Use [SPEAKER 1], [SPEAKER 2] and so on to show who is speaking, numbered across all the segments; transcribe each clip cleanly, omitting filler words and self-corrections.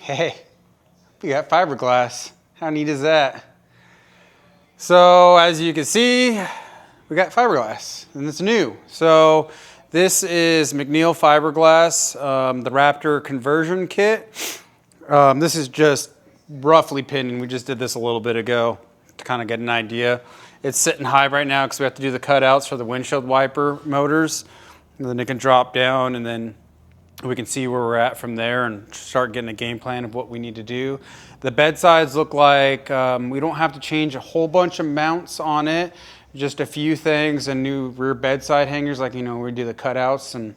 [SPEAKER 1] Hey, we got fiberglass. How neat is that? So as you can see, we got fiberglass and it's new. So this is McNeil fiberglass, the Raptor conversion kit. This is just roughly pinning. We just did this a little bit ago to kind of get an idea. It's sitting high right now because we have to do the cutouts for the windshield wiper motors. And then it can drop down and then we can see where we're at from there and start getting a game plan of what we need to do. The bed sides look like we don't have to change a whole bunch of mounts on it, just a few things and new rear bedside hangers, like, you know, we do the cutouts, and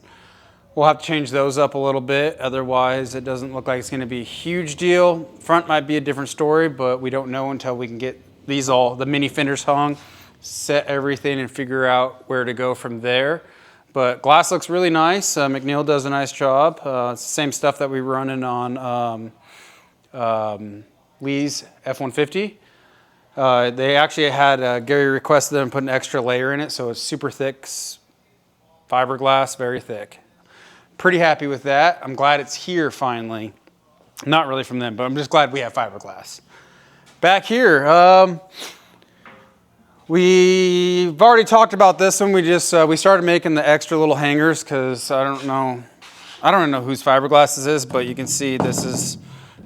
[SPEAKER 1] we'll have to change those up a little bit. Otherwise, it doesn't look like it's going to be a huge deal. Front might be a different story, but we don't know until we can get the mini fenders hung, set everything, and figure out where to go from there. But glass looks really nice. McNeil does a nice job. It's the same stuff that we were running on Lee's F-150. They actually had, Gary requested them put an extra layer in it, so it's super thick fiberglass, very thick. Pretty happy with that. I'm glad it's here finally. Not really from them, but I'm just glad we have fiberglass. Back here, we've already talked about this one. We started making the extra little hangers because I don't even know whose fiberglass this is, but you can see this is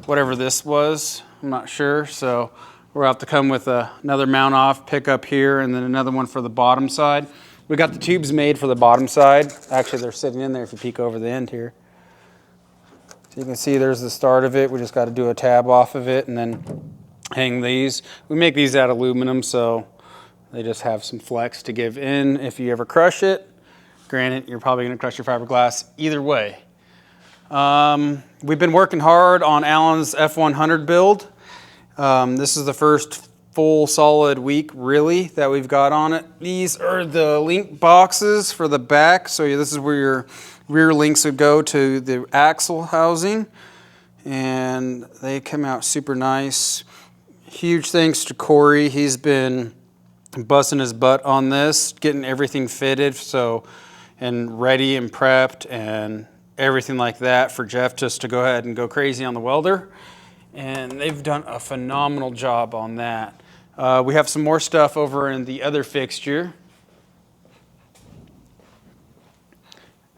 [SPEAKER 1] whatever this was. I'm not sure. So we'll have to come with another mount off, pick up here, and then another one for the bottom side. We got the tubes made for the bottom side. Actually, they're sitting in there if you peek over the end here. So you can see there's the start of it. We just got to do a tab off of it and then hang these. We make these out of aluminum, so they just have some flex to give in if you ever crush it. Granted, you're probably going to crush your fiberglass either way. We've been working hard on Alan's F100 build. This is the first full solid week, really, that we've got on it. These are the link boxes for the back. So this is where your rear links would go to the axle housing. And they come out super nice. Huge thanks to Corey. He's been busting his butt on this, getting everything fitted and ready and prepped and everything like that for Jeff just to go ahead and go crazy on the welder. And they've done a phenomenal job on that. We have some more stuff over in the other fixture.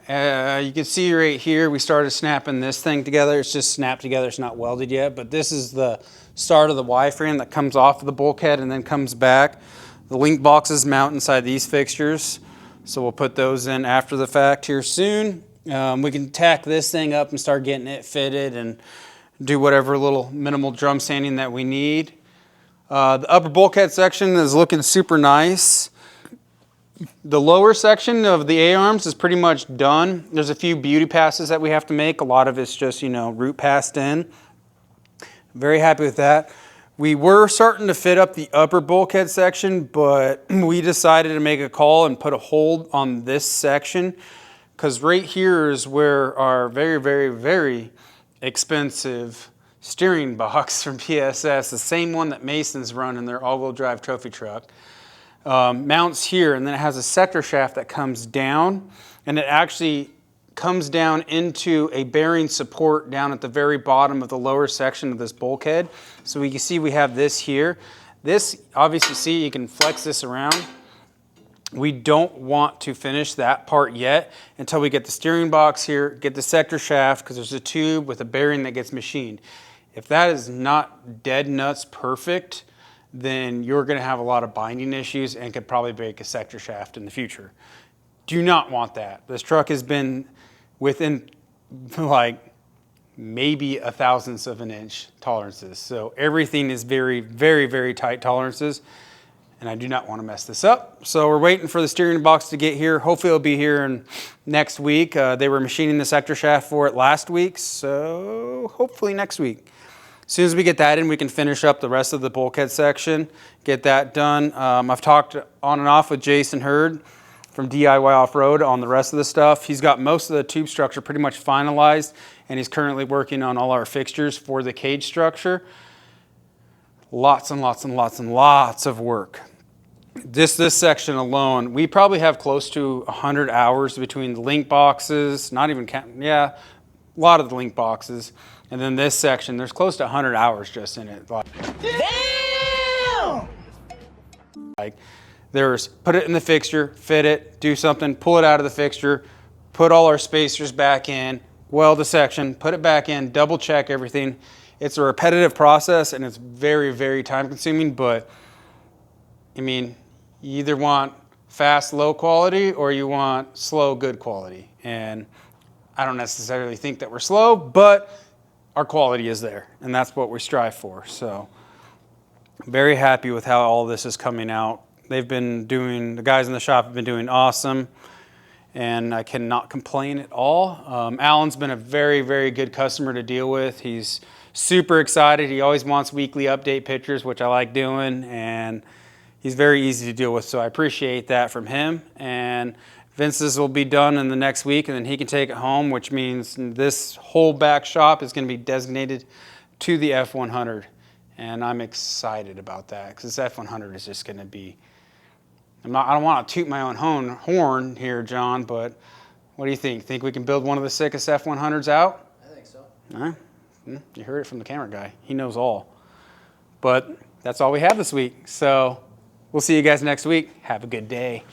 [SPEAKER 1] You can see right here, we started snapping this thing together. It's just snapped together, it's not welded yet, but this is the start of the Y-frame that comes off of the bulkhead and then comes back. The link boxes mount inside these fixtures, so we'll put those in after the fact here soon. We can tack this thing up and start getting it fitted and do whatever little minimal drum sanding that we need. The upper bulkhead section is looking super nice. The lower section of the A-arms is pretty much done. There's a few beauty passes that we have to make. A lot of it's just, root passed in. Very happy with that. We were starting to fit up the upper bulkhead section, but we decided to make a call and put a hold on this section because right here is where our very, very, very expensive steering box from PSS, the same one that Mason's run in their all-wheel drive trophy truck, mounts here, and then it has a sector shaft that comes down, and it actually comes down into a bearing support down at the very bottom of the lower section of this bulkhead. So we can see we have this here. This, obviously, see, you can flex this around. We don't want to finish that part yet until we get the steering box here, get the sector shaft, because there's a tube with a bearing that gets machined. If that is not dead nuts perfect, then you're going to have a lot of binding issues and could probably break a sector shaft in the future. Do not want that. This truck has been within like maybe a thousandth of an inch tolerances. So everything is very, very, very tight tolerances, and I do not want to mess this up. So we're waiting for the steering box to get here. Hopefully it'll be here next week. They were machining the sector shaft for it last week, so hopefully next week. As soon as we get that in, we can finish up the rest of the bulkhead section, get that done. I've talked on and off with Jason Hurd from DIY Off-Road on the rest of the stuff. He's got most of the tube structure pretty much finalized, and he's currently working on all our fixtures for the cage structure. Lots and lots and lots and lots of work. This section alone, we probably have close to 100 hours between the link boxes, not even counting, yeah, a lot of the link boxes. And then this section, there's close to 100 hours just in it.
[SPEAKER 2] Damn!
[SPEAKER 1] Like, there's put it in the fixture, fit it, do something, pull it out of the fixture, put all our spacers back in, weld the section, put it back in, double check everything. It's a repetitive process and it's very, very time consuming, but I mean, you either want fast, low quality or you want slow, good quality. And I don't necessarily think that we're slow, but our quality is there and that's what we strive for. So very happy with how all this is coming out. They've been doing, the guys in the shop have been doing awesome and I cannot complain at all. Alan's been a very, very good customer to deal with. He's super excited. He always wants weekly update pictures, which I like doing, and he's very easy to deal with, so I appreciate that from him. And Vince's will be done in the next week, and then he can take it home, which means this whole back shop is going to be designated to the F100, and I'm excited about that because this F100 is just going to be. I don't want to toot my own horn here, John, but what do you think? Think we can build one of the sickest F100s out?
[SPEAKER 2] I think so.
[SPEAKER 1] All right. You heard it from the camera guy. He knows all. But that's all we have this week. So we'll see you guys next week. Have a good day.